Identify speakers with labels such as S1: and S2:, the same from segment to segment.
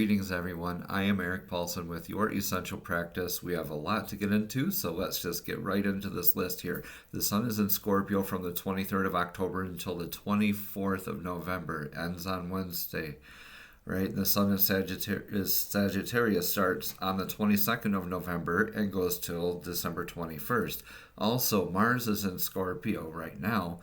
S1: Greetings, everyone. I am Eric Paulson with Your Essential Practice. We have a lot to get into, so let's just get right into this list here. The Sun is in Scorpio from the 23rd of October until the 24th of November. It ends on Wednesday, right? The Sun is Sagittarius starts on the 22nd of November and goes till December 21st. Also, Mars is in Scorpio right now.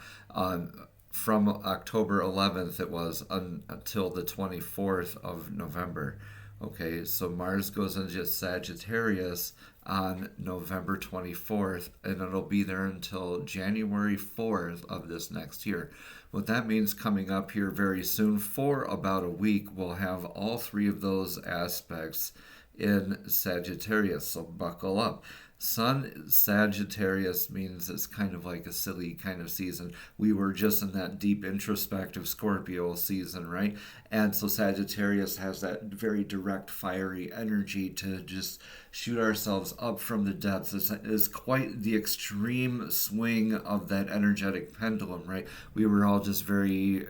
S1: From October 11th, it was until the 24th of November. Okay, so Mars goes into Sagittarius on November 24th, and it'll be there until January 4th of this next year. What that means coming up here very soon, for about a week, we'll have all three of those aspects in Sagittarius, so buckle up. Sun Sagittarius means it's kind of like a silly kind of season. We were just in that deep introspective Scorpio season, right? And so Sagittarius has that very direct, fiery energy to just shoot ourselves up from the depths. It's quite the extreme swing of that energetic pendulum, right? We were all just very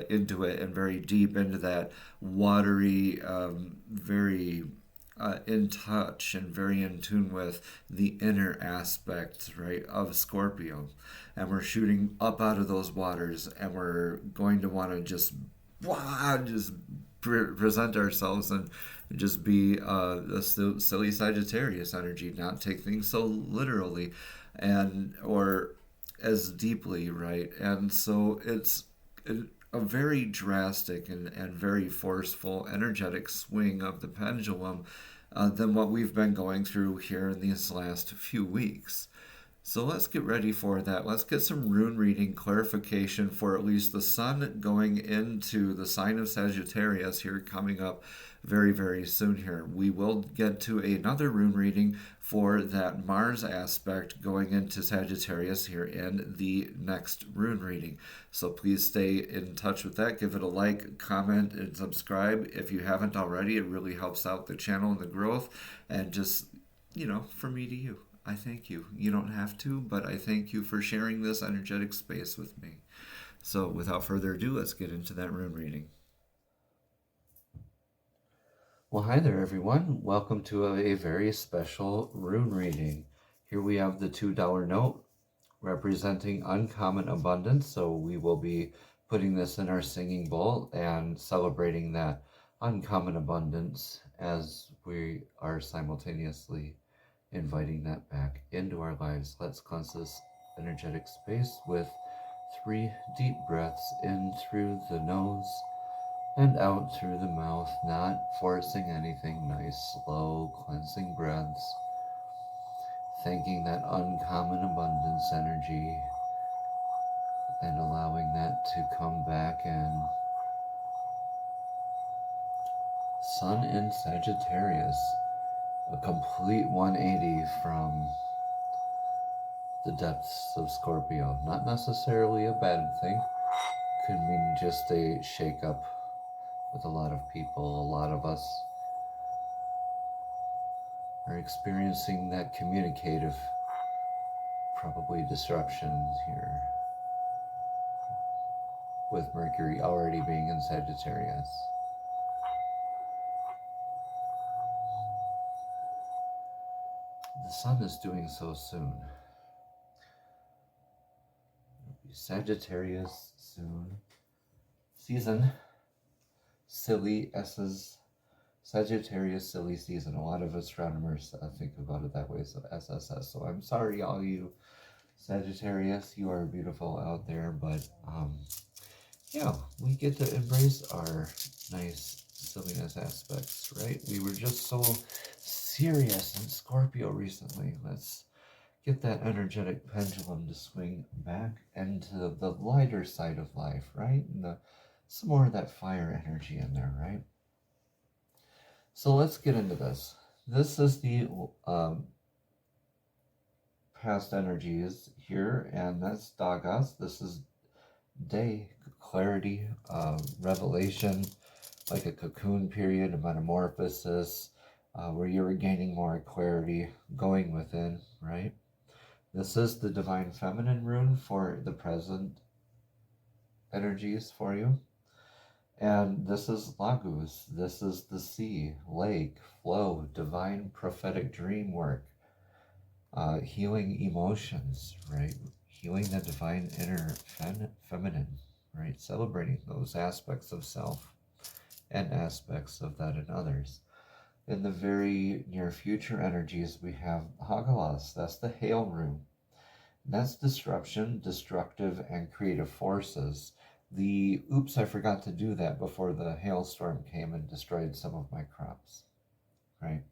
S1: into it and very deep into that watery, very in touch and very in tune with the inner aspects, right, of Scorpio. And we're shooting up out of those waters, and we're going to want to just present ourselves and just be a silly Sagittarius energy, not take things so literally and or as deeply, right? And so it's a very drastic and very forceful energetic swing of the pendulum than what we've been going through here in these last few weeks. So let's get ready for that. Let's get some rune reading clarification for at least the Sun going into the sign of Sagittarius here coming up very, very soon here. We will get to another rune reading for that Mars aspect going into Sagittarius here in the next rune reading. So please stay in touch with that. Give it a like, comment, and subscribe if you haven't already. It really helps out the channel and the growth, and just, from me to you. I thank you. You don't have to, but I thank you for sharing this energetic space with me. So without further ado, let's get into that rune reading. Well, hi there, everyone. Welcome to a very special rune reading. Here we have the $2 note representing uncommon abundance. So we will be putting this in our singing bowl and celebrating that uncommon abundance as we are simultaneously inviting that back into our lives. Let's cleanse this energetic space with 3 deep breaths in through the nose and out through the mouth, not forcing anything. Nice, slow, cleansing breaths. Thanking that uncommon abundance energy and allowing that to come back in. Sun in Sagittarius. A complete 180 from the depths of Scorpio. Not necessarily a bad thing. Could mean just a shake-up with a lot of people. A lot of us are experiencing that communicative, probably disruption here, with Mercury already being in Sagittarius. The Sun is doing so soon. Sagittarius soon. Season. Silly S's. Sagittarius silly season. A lot of astronomers think about it that way, so SSS. So I'm sorry, all you Sagittarius, you are beautiful out there, but yeah, we get to embrace our nice silliness aspects, right? We were just so serious in Scorpio recently. Let's get that energetic pendulum to swing back into the lighter side of life, right? And some more of that fire energy in there, right? So let's get into this. This is the past energies here, and that's Dagas. This is day, clarity, revelation, like a cocoon period, a metamorphosis, where you're gaining more clarity, going within, right? This is the Divine Feminine rune for the present energies for you. And this is Lagos. This is the sea, lake, flow, divine prophetic dream work, healing emotions, right? Healing the divine inner feminine, right? Celebrating those aspects of self and aspects of that in others. In the very near future energies, we have Hagalas. That's the hail room. That's disruption, destructive, and creative forces. The oops, I forgot to do that before the hailstorm came and destroyed some of my crops, right?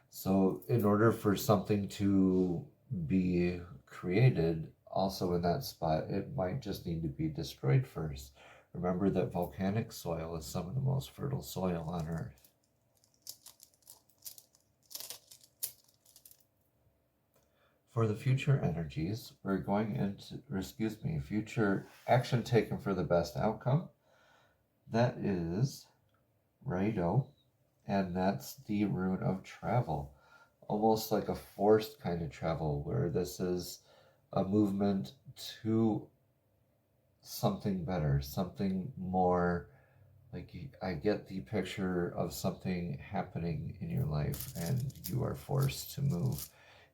S1: So in order for something to be created, also in that spot, it might just need to be destroyed first. Remember that volcanic soil is some of the most fertile soil on Earth. For the future energies, we're going into, future action taken for the best outcome. That is righto, and that's the rune of travel. Almost like a forced kind of travel, where this is a movement to something better, something more, like I get the picture of something happening in your life and you are forced to move,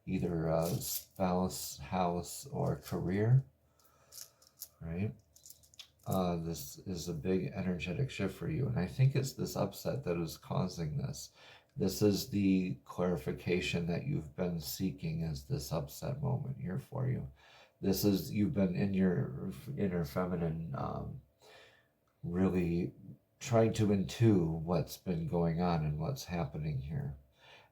S1: either a spouse, house, or career, right? This is a big energetic shift for you. And I think it's this upset that is causing this. This is the clarification that you've been seeking, as this upset moment here for you. This is, you've been in your inner feminine, really trying to intuit what's been going on and what's happening here.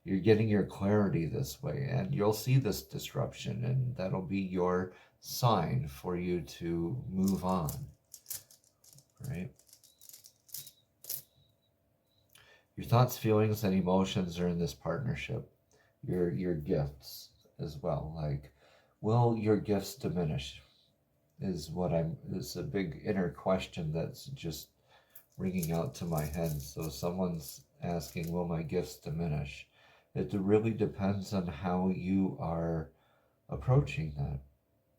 S1: You're getting your clarity this way, and you'll see this disruption, and that'll be your sign for you to move on, right? Your thoughts, feelings, and emotions are in this partnership. Your gifts as well. Like, will your gifts diminish? Is a big inner question that's just ringing out to my head. So someone's asking, will my gifts diminish? It really depends on how you are approaching that,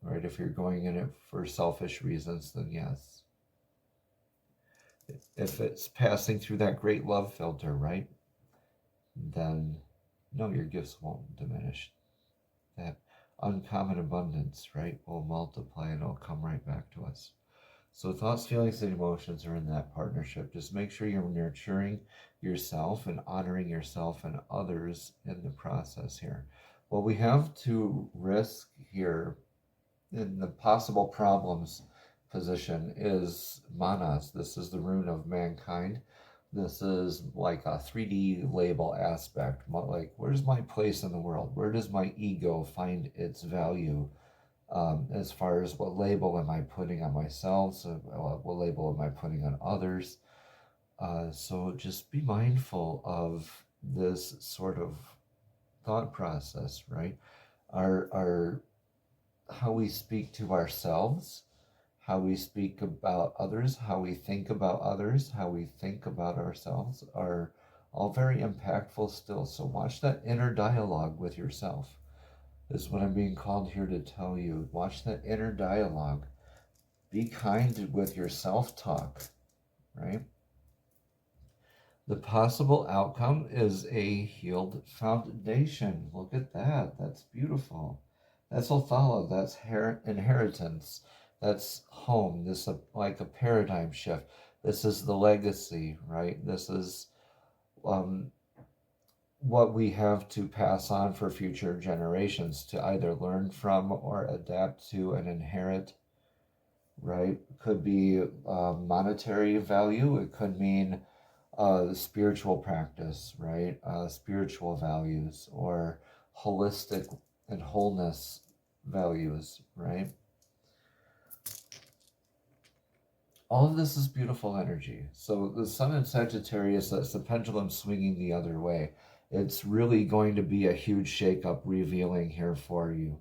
S1: right? If you're going in it for selfish reasons, then yes. If it's passing through that great love filter, right, then no, your gifts won't diminish. That uncommon abundance, right, will multiply and it'll come right back to us. So thoughts, feelings, and emotions are in that partnership. Just make sure you're nurturing yourself and honoring yourself and others in the process here. What we have to risk here in the possible problems position is manas. This is the rune of mankind. This is like a 3D label aspect. Like, where's my place in the world? Where does my ego find its value? As far as what label am I putting on myself, so what label am I putting on others. So just be mindful of this sort of thought process, right? Our how we speak to ourselves, how we speak about others, how we think about others, how we think about ourselves are all very impactful still. So watch that inner dialogue with yourself. Is what I'm being called here to tell you. Watch that inner dialogue. Be kind with your self-talk, right? The possible outcome is a healed foundation. Look at that. That's beautiful. That's Othala. That's inheritance. That's home. This is like a paradigm shift. This is the legacy, right? This is what we have to pass on for future generations to either learn from or adapt to and inherit, right? Could be monetary value. It could mean spiritual practice, right? Spiritual values or holistic and wholeness values, right? All of this is beautiful energy. So the sun in Sagittarius, that's the pendulum swinging the other way. It's really going to be a huge shakeup revealing here for you.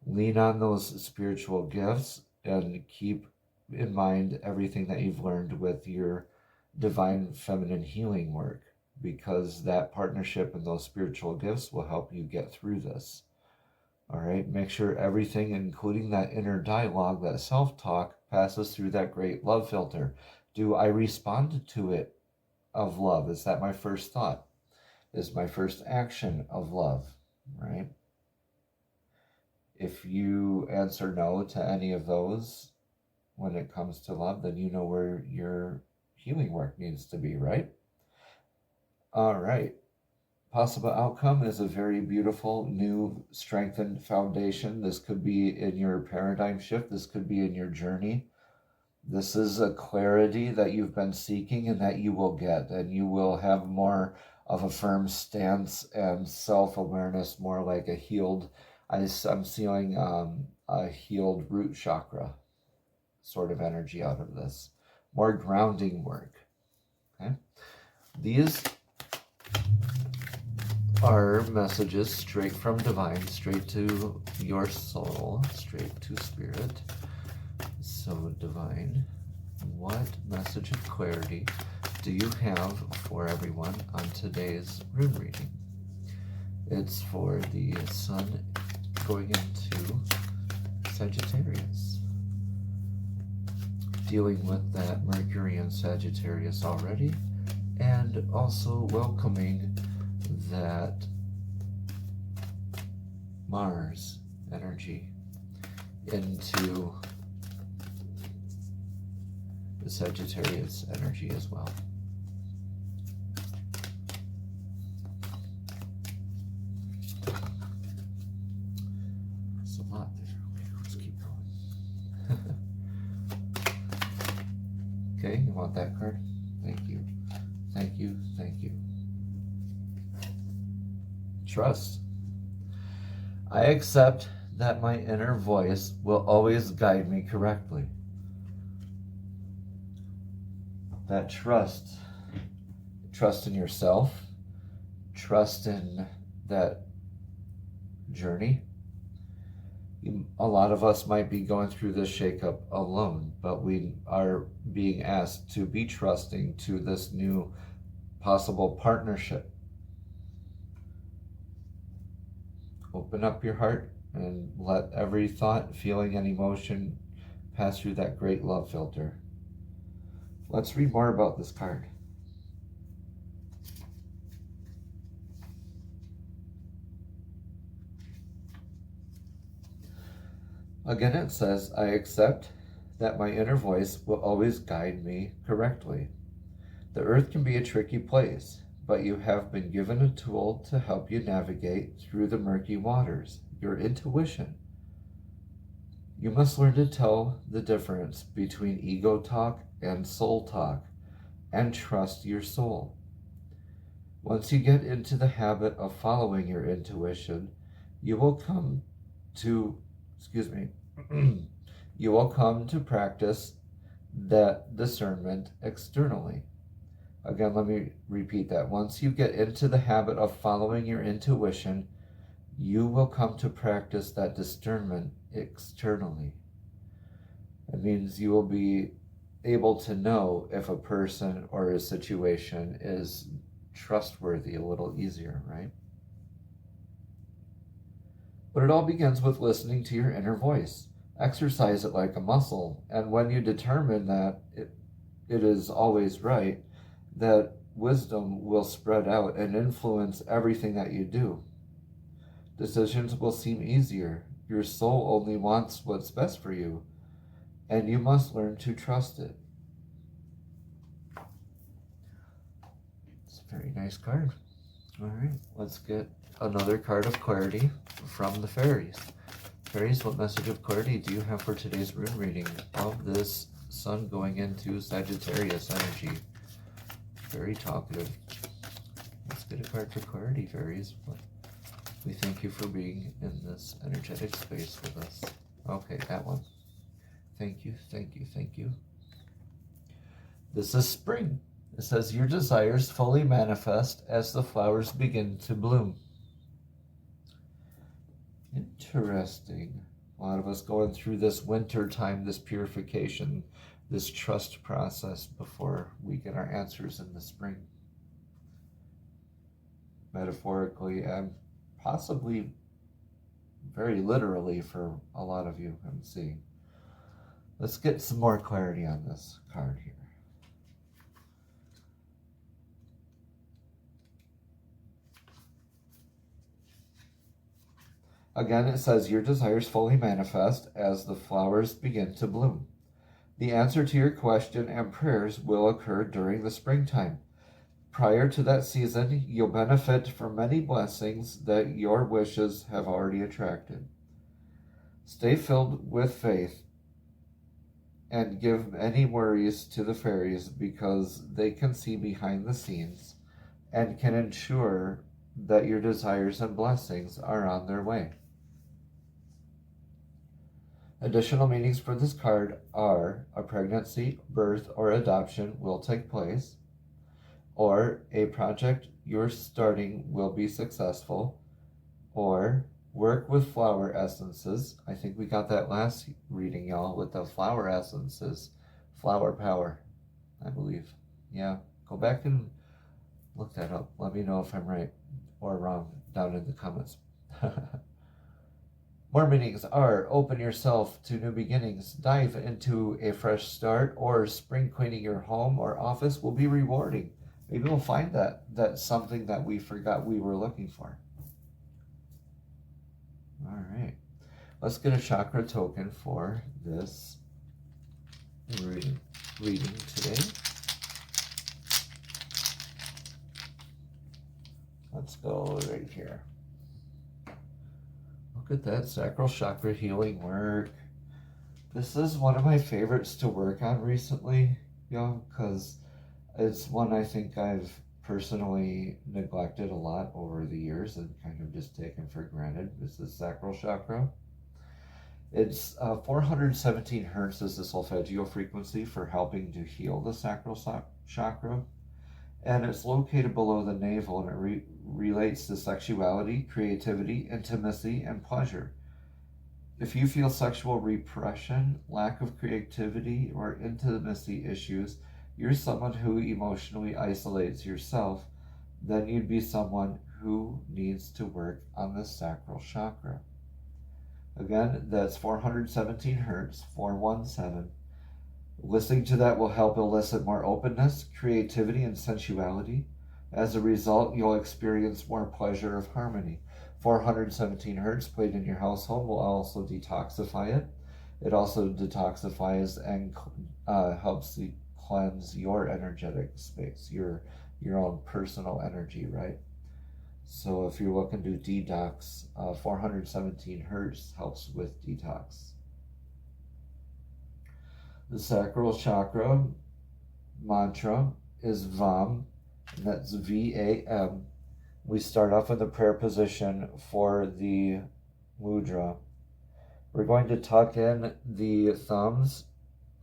S1: Lean on those spiritual gifts and keep in mind everything that you've learned with your divine feminine healing work, because that partnership and those spiritual gifts will help you get through this. All right, make sure everything, including that inner dialogue, that self-talk, passes through that great love filter. Do I respond to it of love? Is that my first thought? Is my first action of love, right? If you answer no to any of those when it comes to love, then you know where your healing work needs to be, right? All right. Possible outcome is a very beautiful, new, strengthened foundation. This could be in your paradigm shift. This could be in your journey. This is a clarity that you've been seeking and that you will get, and you will have more of a firm stance and self-awareness, more like a healed, I'm feeling a healed root chakra sort of energy out of this. More grounding work. Okay? These are messages straight from divine, straight to your soul, straight to spirit. So divine, what message of clarity do you have for everyone on today's rune reading? It's for the sun going into Sagittarius, dealing with that Mercury and Sagittarius already, and also welcoming that Mars energy into the Sagittarius energy as well. It's a lot there. Okay, let's keep going. Okay, you want that card? Thank you. Thank you. Thank you. Trust. I accept that my inner voice will always guide me correctly. That trust in yourself, trust in that journey. A lot of us might be going through this shakeup alone, but we are being asked to be trusting to this new possible partnership. Open up your heart and let every thought, feeling, and emotion pass through that great love filter. Let's read more about this card. Again, it says, I accept that my inner voice will always guide me correctly. The earth can be a tricky place, but you have been given a tool to help you navigate through the murky waters, your intuition. You must learn to tell the difference between ego talk and soul talk, and trust your soul. Once you get into the habit of following your intuition, you will come to practice that discernment externally. Again, let me repeat that. Once you get into the habit of following your intuition, you will come to practice that discernment externally. It means you will be able to know if a person or a situation is trustworthy a little easier, right? But it all begins with listening to your inner voice. Exercise it like a muscle, and when you determine that it is always right, that wisdom will spread out and influence everything that you do. Decisions will seem easier. Your soul only wants what's best for you, and you must learn to trust it. It's a very nice card. All right, let's get another card of clarity from the fairies. Fairies, what message of clarity do you have for today's rune reading of this sun going into Sagittarius energy? Very talkative. Let's get a card for clarity, fairies. We thank you for being in this energetic space with us. Okay, that one. Thank you, thank you, thank you. This is spring. It says your desires fully manifest as the flowers begin to bloom. Interesting. A lot of us going through this winter time, this purification, this trust process before we get our answers in the spring. Metaphorically and possibly very literally for a lot of you, I'm seeing. Let's get some more clarity on this card here. Again, it says your desires fully manifest as the flowers begin to bloom. The answer to your question and prayers will occur during the springtime. Prior to that season, you'll benefit from many blessings that your wishes have already attracted. Stay filled with faith and give any worries to the fairies because they can see behind the scenes and can ensure that your desires and blessings are on their way. Additional meanings for this card are a pregnancy, birth, or adoption will take place, or a project you're starting will be successful, or work with flower essences. I think we got that last reading, y'all, with the flower essences. Flower power, I believe. Yeah, go back and look that up. Let me know if I'm right or wrong down in the comments. More meanings are open yourself to new beginnings, dive into a fresh start, or spring cleaning your home or office will be rewarding. Maybe we'll find that's something that we forgot we were looking for. All right, let's get a chakra token for this reading today. Let's go right here. Look at that sacral chakra healing work. This is one of my favorites to work on recently, y'all, because it's one I think I've personally neglected a lot over the years and kind of just taken for granted. This is sacral chakra. It's 417 hertz is the solfeggio frequency for helping to heal the sacral chakra. And it's located below the navel, and it relates to sexuality, creativity, intimacy, and pleasure. If you feel sexual repression, lack of creativity, or intimacy issues, you're someone who emotionally isolates yourself, then you'd be someone who needs to work on the sacral chakra. Again, that's 417 hertz, 417. Listening to that will help elicit more openness, creativity, and sensuality. As a result, you'll experience more pleasure of harmony. 417 hertz played in your household will also detoxify it. It also detoxifies and helps to cleanse your energetic space, your own personal energy, right? So if you're looking to detox, 417 hertz helps with detox. The sacral chakra mantra is Vam, and that's V-A-M. We start off in the prayer position for the mudra. We're going to tuck in the thumbs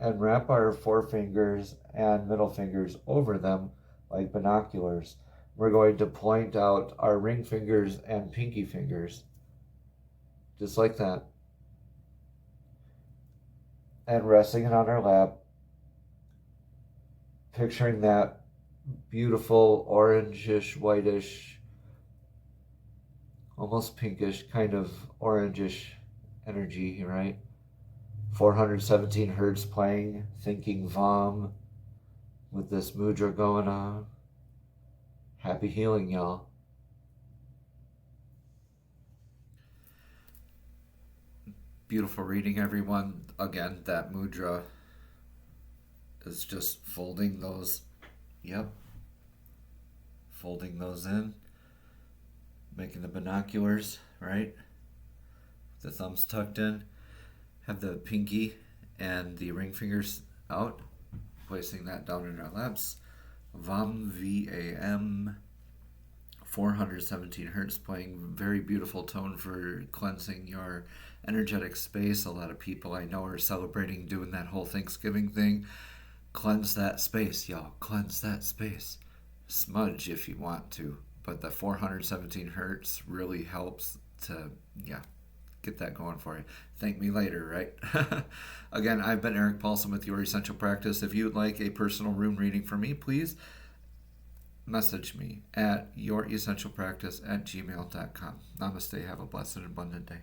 S1: and wrap our forefingers and middle fingers over them like binoculars. We're going to point out our ring fingers and pinky fingers, just like that. And resting it on our lap, picturing that beautiful orangish, whitish, almost pinkish, kind of orangish energy, right? 417 hertz playing, thinking Vam with this mudra going on. Happy healing, y'all. Beautiful reading, everyone. Again, that mudra is just folding those, folding those in, making the binoculars, right? The thumbs tucked in, have the pinky and the ring fingers out, placing that down in our laps. Vam, V-A-M, 417 hertz playing, very beautiful tone for cleansing your energetic space. A lot of people I know are celebrating doing that whole Thanksgiving thing. Cleanse that space, y'all. Cleanse that space. Smudge if you want to, but the 417 hertz really helps to, get that going for you. Thank me later, right? Again, I've been Eric Paulson with Your Essential Practice. If you'd like a personal room reading from me, please message me at youressentialpractice@gmail.com. Namaste. Have a blessed and abundant day.